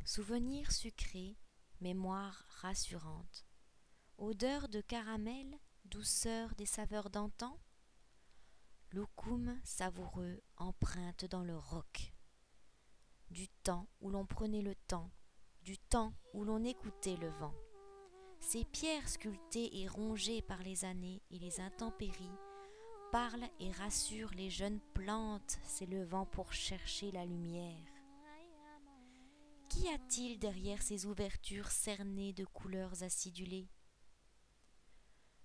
Souvenirs sucrés, mémoire rassurante, odeur de caramel, douceur des saveurs d'antan, loukoum savoureux empreinte dans le roc, du temps où l'on prenait le temps, du temps où l'on écoutait le vent. Ces pierres sculptées et rongées par les années et les intempéries parlent et rassurent les jeunes plantes s'élevant pour chercher la lumière. Qu'y a-t-il derrière ces ouvertures cernées de couleurs acidulées?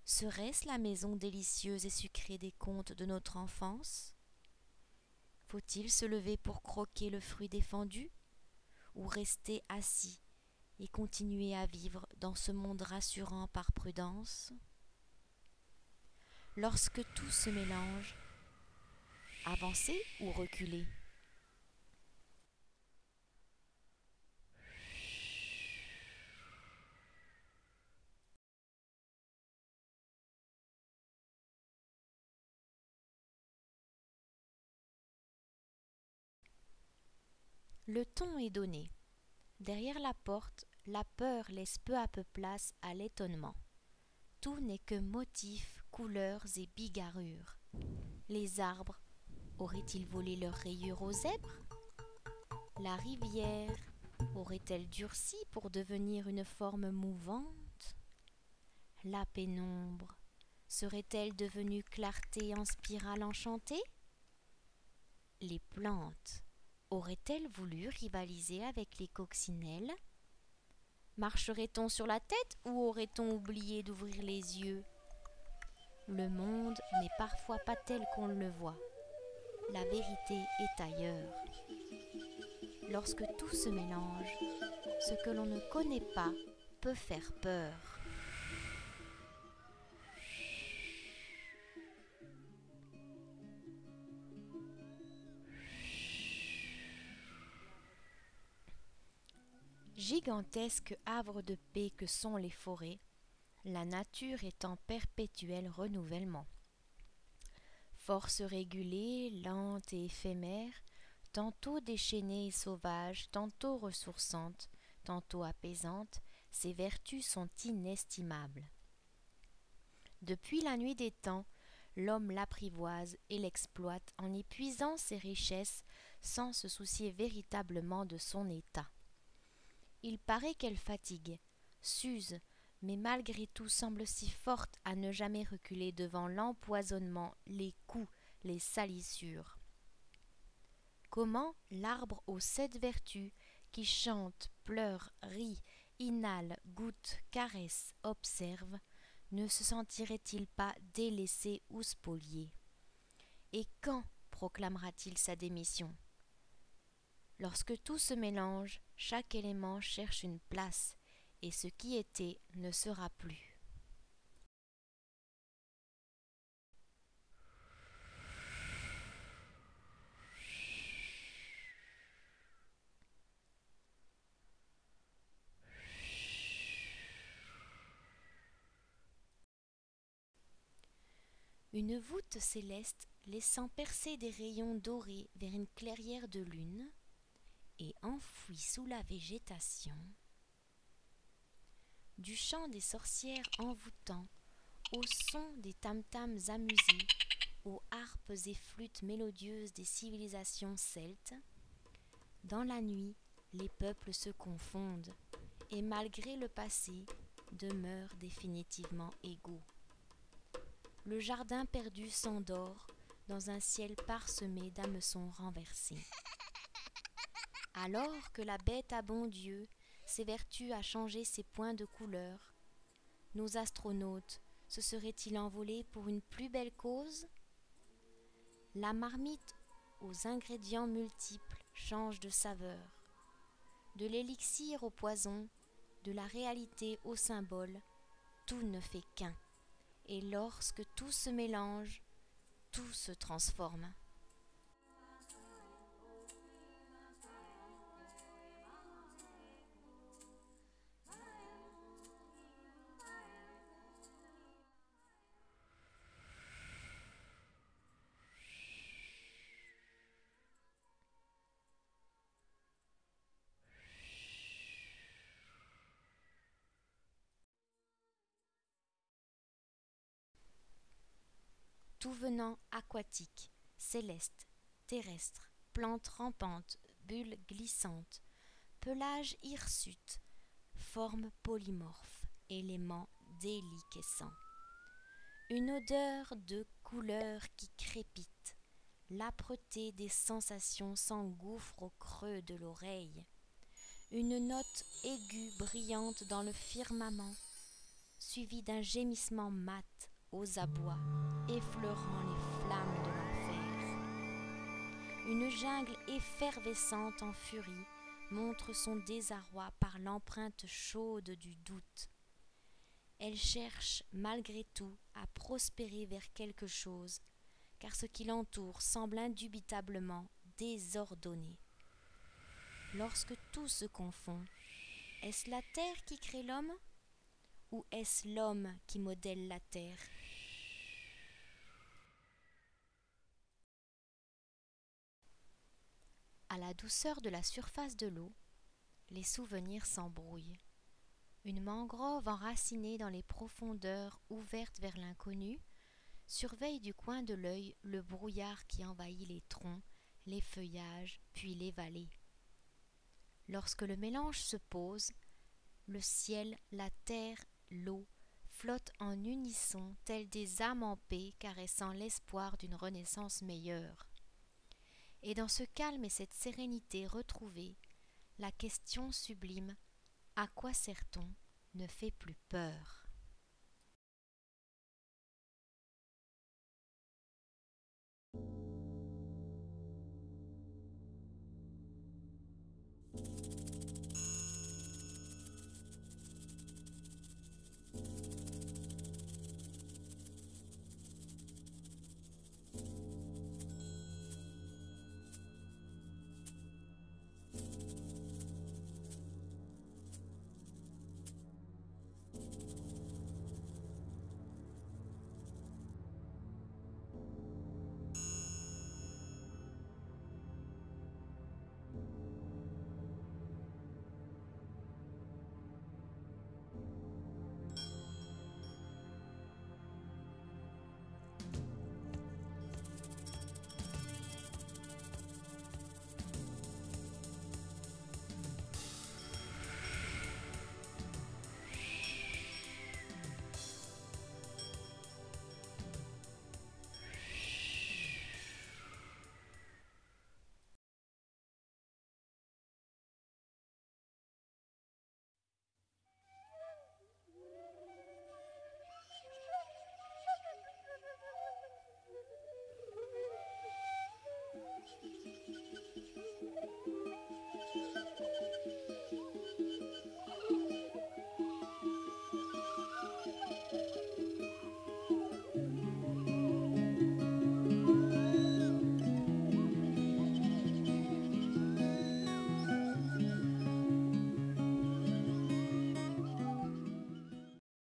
Serait-ce la maison délicieuse et sucrée des contes de notre enfance? Faut-il se lever pour croquer le fruit défendu, ou rester assis et continuer à vivre dans ce monde rassurant par prudence? Lorsque tout se mélange, avancer ou reculer? Le ton est donné. Derrière la porte, la peur laisse peu à peu place à l'étonnement. Tout n'est que motifs, couleurs et bigarrures. Les arbres auraient-ils volé leurs rayures aux zèbres? La rivière aurait-elle durci pour devenir une forme mouvante? La pénombre serait-elle devenue clarté en spirale enchantée? Les plantes auraient-elles voulu rivaliser avec les coccinelles? Marcherait-on sur la tête ou aurait-on oublié d'ouvrir les yeux? Le monde n'est parfois pas tel qu'on le voit. La vérité est ailleurs. Lorsque tout se mélange, ce que l'on ne connaît pas peut faire peur. Gigantesque havre de paix que sont les forêts, la nature est en perpétuel renouvellement. Force régulée, lente et éphémère, tantôt déchaînée et sauvage, tantôt ressourçante, tantôt apaisante, ses vertus sont inestimables. Depuis la nuit des temps, l'homme l'apprivoise et l'exploite en y puisant ses richesses sans se soucier véritablement de son état. Il paraît qu'elle fatigue, s'use, mais malgré tout semble si forte à ne jamais reculer devant l'empoisonnement, les coups, les salissures. Comment l'arbre aux 7 vertus, qui chante, pleure, rit, inhale, goûte, caresse, observe, ne se sentirait-il pas délaissé ou spolié? Et quand proclamera-t-il sa démission? Lorsque tout se mélange, chaque élément cherche une place, et ce qui était ne sera plus. Une voûte céleste laissant percer des rayons dorés vers une clairière de lune, et enfouie sous la végétation, du chant des sorcières envoûtant, au son des tam-tams amusés, aux harpes et flûtes mélodieuses des civilisations celtes, dans la nuit, les peuples se confondent, et malgré le passé, demeurent définitivement égaux. Le jardin perdu s'endort dans un ciel parsemé d'hameçons renversés. Alors que la bête a bon Dieu s'évertue à changer ses points de couleur, nos astronautes se seraient-ils envolés pour une plus belle cause? La marmite aux ingrédients multiples change de saveur. De l'élixir au poison, de la réalité au symbole, tout ne fait qu'un. Et lorsque tout se mélange, tout se transforme. tout venant aquatique, céleste, terrestre, plantes rampantes, bulles glissantes, pelage hirsute, formes polymorphes, éléments déliquescents. Une odeur de couleur qui crépite, l'âpreté des sensations s'engouffre au creux de l'oreille. Une note aiguë brillante dans le firmament, suivie d'un gémissement mat aux abois, effleurant les flammes de l'enfer. Une jungle effervescente en furie montre son désarroi par l'empreinte chaude du doute. Elle cherche malgré tout à prospérer vers quelque chose, car ce qui l'entoure semble indubitablement désordonné. Lorsque tout se confond, est-ce la terre qui crée l'homme, ou est-ce l'homme qui modèle la terre? À la douceur de la surface de l'eau, les souvenirs s'embrouillent. Une mangrove enracinée dans les profondeurs ouvertes vers l'inconnu surveille du coin de l'œil le brouillard qui envahit les troncs, les feuillages, puis les vallées. Lorsque le mélange se pose, le ciel, la terre, l'eau flottent en unisson tels des âmes en paix caressant l'espoir d'une renaissance meilleure. Et dans ce calme et cette sérénité retrouvée, la question sublime « À quoi sert-on ?» ne fait plus peur.